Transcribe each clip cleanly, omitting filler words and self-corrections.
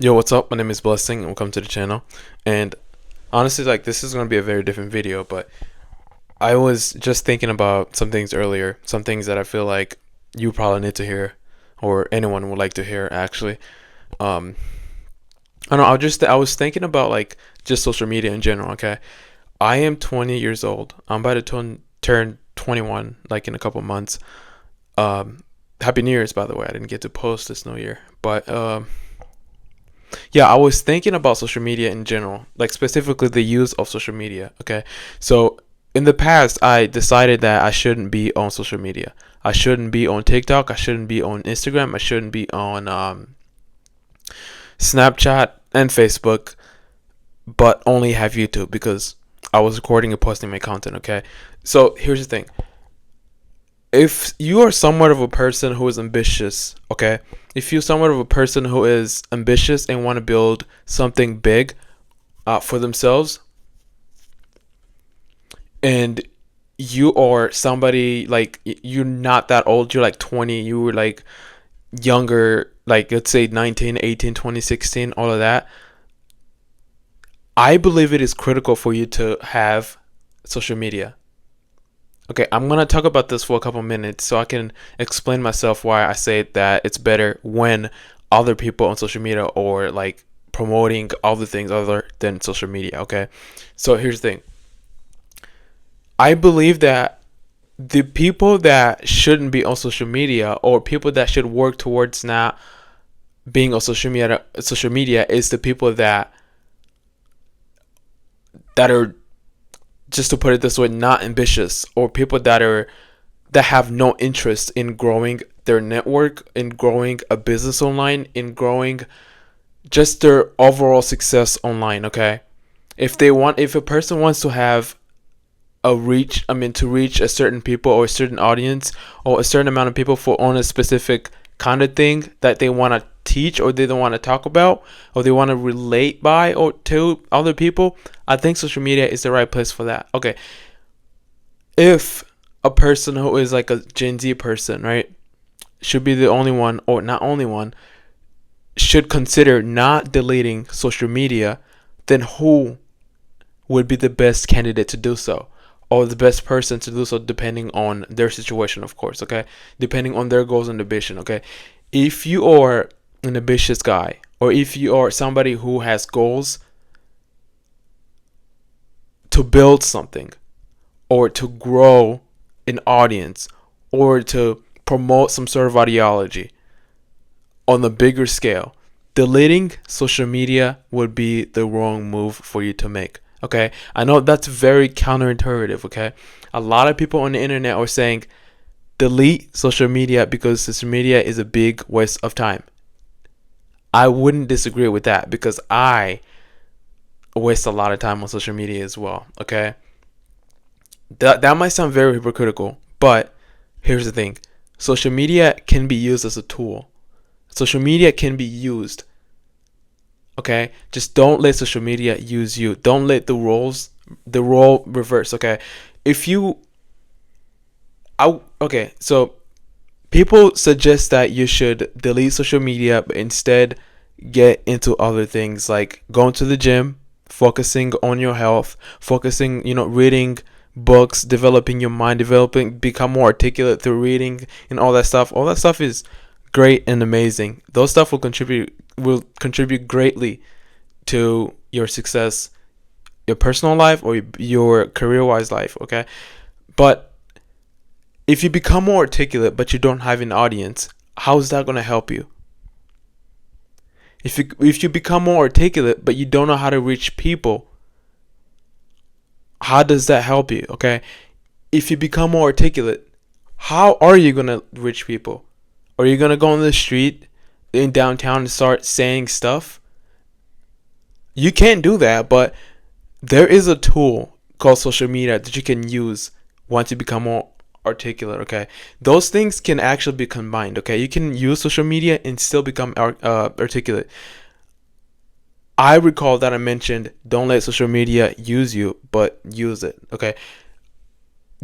Yo, what's up? My name is Blessing and welcome to the channel. And honestly, this is going to be a very different video, but I was just thinking about some things earlier, some things that I feel like you probably need to hear or anyone would like to hear actually. Um I don't know, I was thinking about just social media in general, okay? I am 20 years old. I'm about to turn 21 in a couple months. Um Happy New Year's, by the way. I didn't get to post this New Year, but yeah, I was thinking about social media in general, like specifically the use of social media. Okay. So in the past, I decided that I shouldn't be on social media. I shouldn't be on TikTok. I shouldn't be on Instagram. I shouldn't be on Snapchat and Facebook, but only have YouTube because I was recording and posting my content. Okay. So here's the thing, if you are somewhat of a person who is ambitious, okay, if you're somewhat of a person who is ambitious and want to build something big for themselves, and you are somebody you're not that old, you're like 20, you were younger, let's say 19, 18, 20, 16, all of that, I believe it is critical for you to have social media. Okay, I'm gonna talk about this for a couple minutes so I can explain myself why I say that it's better when other people on social media or promoting other things other than social media. Okay, so here's the thing. I believe that the people that shouldn't be on social media or people that should work towards not being on social media is the people that are, just to put it this way, not ambitious, or people that have no interest in growing their network, in growing a business online, in growing just their overall success online. Okay, if a person wants to have to reach a certain people or a certain audience or a certain amount of people for on a specific kind of thing that they want to teach or they don't want to talk about or they want to relate by or to other people, I think social media is the right place for that. Okay, if a person who is like a Gen Z person, right, should be the only one or not only one, should consider not deleting social media, then who would be the best candidate to do so? Or the best person to do so, depending on their situation, of course, okay? Depending on their goals and ambition, okay? If you are an ambitious guy, or if you are somebody who has goals to build something, or to grow an audience, or to promote some sort of ideology on a bigger scale, deleting social media would be the wrong move for you to make. Okay, I know that's very counterintuitive. Okay, a lot of people on the internet are saying delete social media because social media is a big waste of time. I wouldn't disagree with that because I waste a lot of time on social media as well. Okay, that might sound very hypocritical, but here's the thing: social media can be used as a tool. Social media can be used. Okay, just don't let social media use you. Don't let the role reverse. Okay, if you okay, so people suggest that you should delete social media but instead get into other things like going to the gym, focusing on your health, focusing, reading books, developing your mind, become more articulate through reading and all that stuff. All that stuff is great and amazing. Those stuff will contribute greatly to your success, your personal life or your career-wise life. Okay, but if you become more articulate but you don't have an audience, how is that going to help you? If you become more articulate but you don't know how to reach people, how does that help you? Okay, if you become more articulate, how are you going to reach people? Are you going to go on the street in downtown and start saying stuff? You can't do that, but there is a tool called social media that you can use once you become more articulate. Okay, those things can actually be combined. Okay, you can use social media and still become articulate. I recall that I mentioned don't let social media use you, but use it. Okay,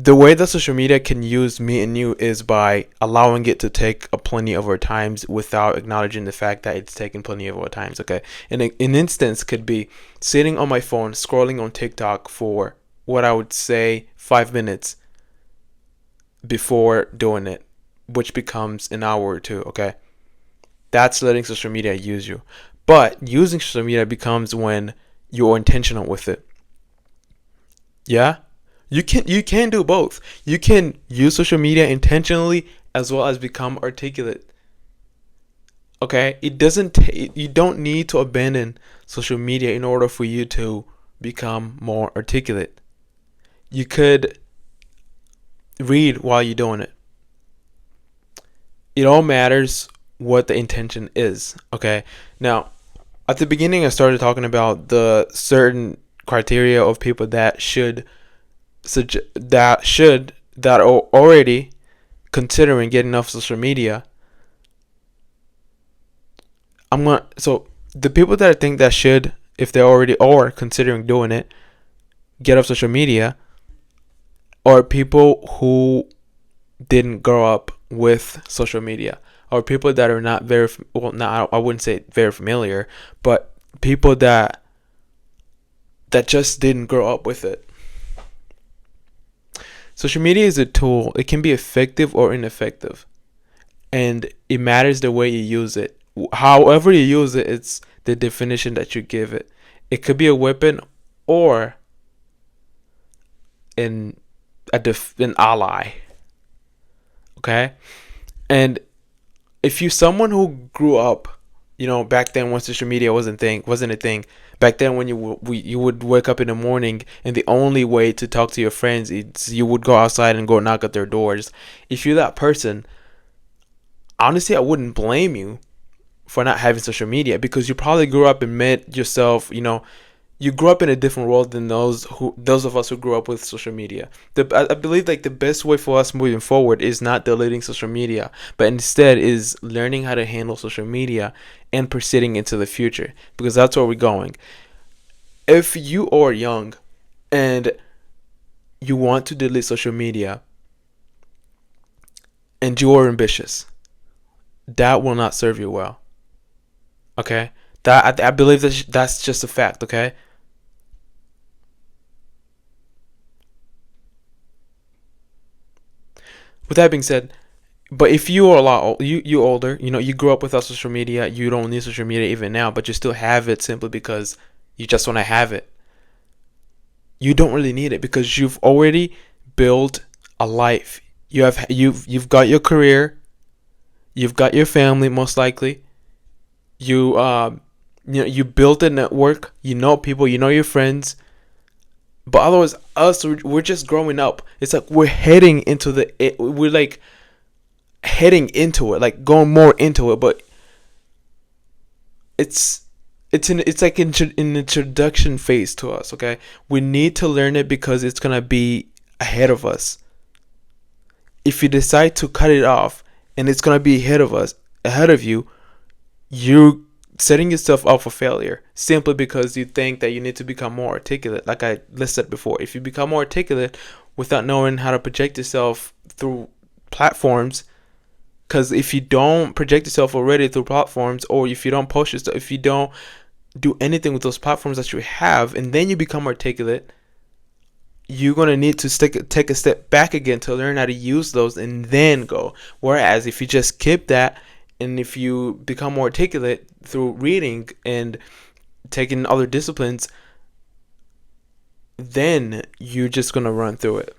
The way that social media can use me and you is by allowing it to take a plenty of our times without acknowledging the fact that it's taking plenty of our times. Okay, and an instance could be sitting on my phone scrolling on TikTok for what I would say 5 minutes before doing it, which becomes an hour or two. Okay, that's letting social media use you. But using social media becomes when you're intentional with it. Yeah? You can do both. You can use social media intentionally as well as become articulate. Okay? You don't need to abandon social media in order for you to become more articulate. You could read while you're doing it. It all matters what the intention is. Okay? Now, at the beginning I started talking about the certain criteria of people that that are already considering getting off social media. So the people that I think that should, if they already are considering doing it, get off social media, are people who didn't grow up with social media, or people that are not very well. Not I wouldn't say very familiar, but people that just didn't grow up with it. Social media is a tool. It can be effective or ineffective, and it matters the way you use it. However you use it, it's the definition that you give it. It could be a weapon or an ally. Okay, and if you someone who grew up, back then when social media wasn't a thing. Back then when you would wake up in the morning and the only way to talk to your friends is you would go outside and go knock at their doors. If you're that person, honestly, I wouldn't blame you for not having social media, because you probably grew up and met yourself. You grew up in a different world than those of us who grew up with social media. I believe like the best way for us moving forward is not deleting social media, but instead is learning how to handle social media and proceeding into the future, because that's where we're going. If you are young and you want to delete social media and you are ambitious, that will not serve you well. Okay, I believe that's just a fact. Okay. With that being said, but if you are a lot you older, you grew up without social media, you don't need social media even now, but you still have it simply because you just want to have it. You don't really need it because you've already built a life. You've got your career, you've got your family most likely. You built a network. You know people. You know your friends. But otherwise, we're just growing up. It's like we're like heading into it, like going more into it. But it's like an introduction phase to us. Okay, we need to learn it because it's gonna be ahead of us. If you decide to cut it off and it's gonna be ahead of you, you setting yourself up for failure simply because you think that you need to become more articulate. Like I listed before, if you become more articulate without knowing how to project yourself through platforms, because if you don't project yourself already through platforms, or if you don't post yourself, if you don't do anything with those platforms that you have, and then you become articulate, you're going to need to take a step back again to learn how to use those and then go. Whereas if you just skip that, and if you become more articulate through reading and taking other disciplines, then you're just going to run through it.